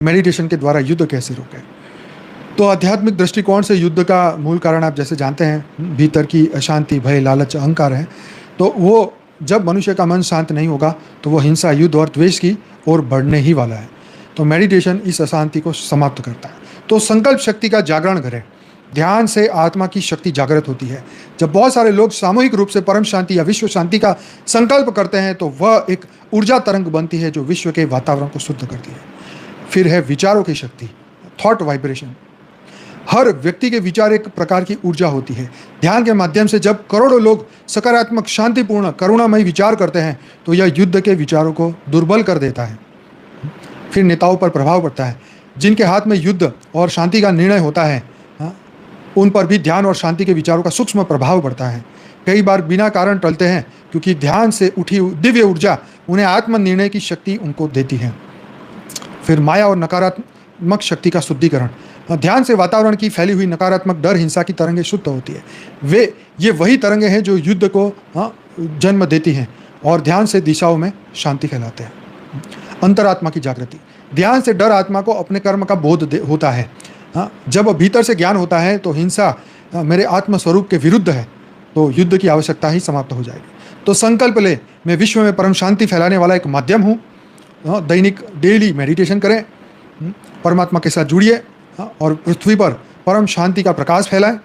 Meditation के द्वारा युद्ध कैसे रोकें। तो आध्यात्मिक दृष्टिकोण से युद्ध का मूल कारण आप जैसे जानते हैं, भीतर की अशांति, भय, लालच, अहंकार है। तो वो जब मनुष्य का मन शांत नहीं होगा तो वो हिंसा, युद्ध और द्वेष की ओर बढ़ने ही वाला है। तो मेडिटेशन इस अशांति को समाप्त करता है। तो संकल्प शक्ति का जागरण करें। ध्यान से आत्मा की शक्ति जागृत होती है। जब बहुत सारे लोग सामूहिक रूप से परम शांति या विश्व शांति का संकल्प करते हैं तो वह एक ऊर्जा तरंग बनती है जो विश्व के वातावरण को शुद्ध करती है। फिर है विचारों की शक्ति, थॉट वाइब्रेशन। हर व्यक्ति के विचार एक प्रकार की ऊर्जा होती है। ध्यान के माध्यम से जब करोड़ों लोग सकारात्मक, शांतिपूर्ण, करुणामयी विचार करते हैं तो यह युद्ध के विचारों को दुर्बल कर देता है। फिर नेताओं पर प्रभाव पड़ता है। जिनके हाथ में युद्ध और शांति का निर्णय होता है, उन पर भी ध्यान और शांति के विचारों का सूक्ष्म प्रभाव पड़ता है। कई बार बिना कारण टलते हैं क्योंकि ध्यान से उठी दिव्य ऊर्जा उन्हें आत्मनिर्णय की शक्ति उनको देती है। फिर माया और नकारात्मक शक्ति का शुद्धिकरण। ध्यान से वातावरण की फैली हुई नकारात्मक डर, हिंसा की तरंगें शुद्ध होती है। ये वही तरंगें हैं जो युद्ध को जन्म देती हैं और ध्यान से दिशाओं में शांति फैलाते हैं। अंतरात्मा की जागृति। ध्यान से डर आत्मा को अपने कर्म का बोध होता है। जब भीतर से ज्ञान होता है तो हिंसा मेरे आत्मस्वरूप के विरुद्ध है, तो युद्ध की आवश्यकता ही समाप्त हो जाएगी। तो संकल्प ले, मैं विश्व में परम शांति फैलाने वाला एक माध्यम हूँ। दैनिक डेली मेडिटेशन करें, परमात्मा के साथ जुड़िए और पृथ्वी पर परम शांति का प्रकाश फैलाएं।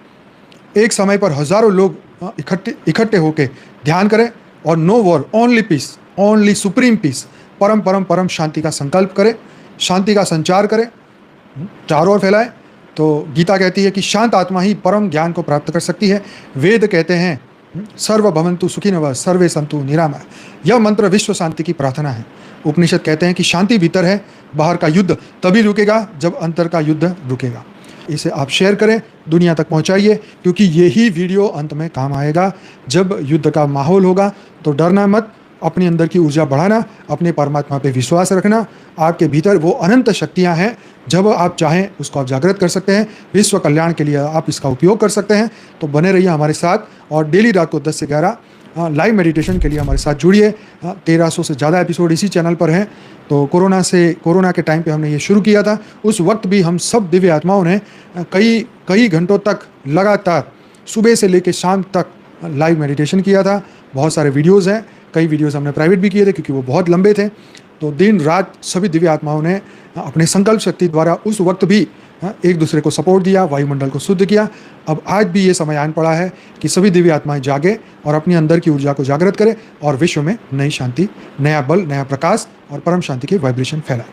एक समय पर हजारों लोग इकट्ठे होकर ध्यान करें और no war, only peace, only supreme peace, परम परम परम शांति का संकल्प करें, शांति का संचार करें, चारों ओर फैलाएं। तो गीता कहती है कि शांत आत्मा ही परम ज्ञान को प्राप्त कर सकती है। वेद कहते हैं सर्व भवन्तु सुखिनः सर्वे सन्तु निरामया। यह मंत्र विश्व शांति की प्रार्थना है। उपनिषद कहते हैं कि शांति भीतर है, बाहर का युद्ध तभी रुकेगा जब अंतर का युद्ध रुकेगा। इसे आप शेयर करें, दुनिया तक पहुंचाइए, क्योंकि यही वीडियो अंत में काम आएगा। जब युद्ध का माहौल होगा तो डरना मत, अपने अंदर की ऊर्जा बढ़ाना, अपने परमात्मा पे विश्वास रखना। आपके भीतर वो अनंत शक्तियां हैं, जब आप चाहें उसको आप जागृत कर सकते हैं। विश्व कल्याण के लिए आप इसका उपयोग कर सकते हैं। तो बने रहिए हमारे साथ और डेली रात को 10 से 11 लाइव मेडिटेशन के लिए हमारे साथ जुड़िए। 1300 से ज़्यादा एपिसोड इसी चैनल पर हैं। तो कोरोना के टाइम पे हमने ये शुरू किया था। उस वक्त भी हम सब दिव्य आत्माओं ने कई घंटों तक लगातार सुबह से लेकर शाम तक लाइव मेडिटेशन किया था। बहुत सारे वीडियोज़ हैं, कई वीडियोज़ हमने प्राइवेट भी किए थे क्योंकि वो बहुत लंबे थे। तो दिन रात सभी दिव्य आत्माओं ने अपने संकल्प शक्ति द्वारा उस वक्त भी एक दूसरे को सपोर्ट दिया, वायुमंडल को शुद्ध किया। अब आज भी ये समय आन पड़ा है कि सभी दिव्य आत्माएं जागे और अपने अंदर की ऊर्जा को जागृत करें और विश्व में नई शांति, नया बल, नया प्रकाश और परम शांति के वाइब्रेशन फैलाएं।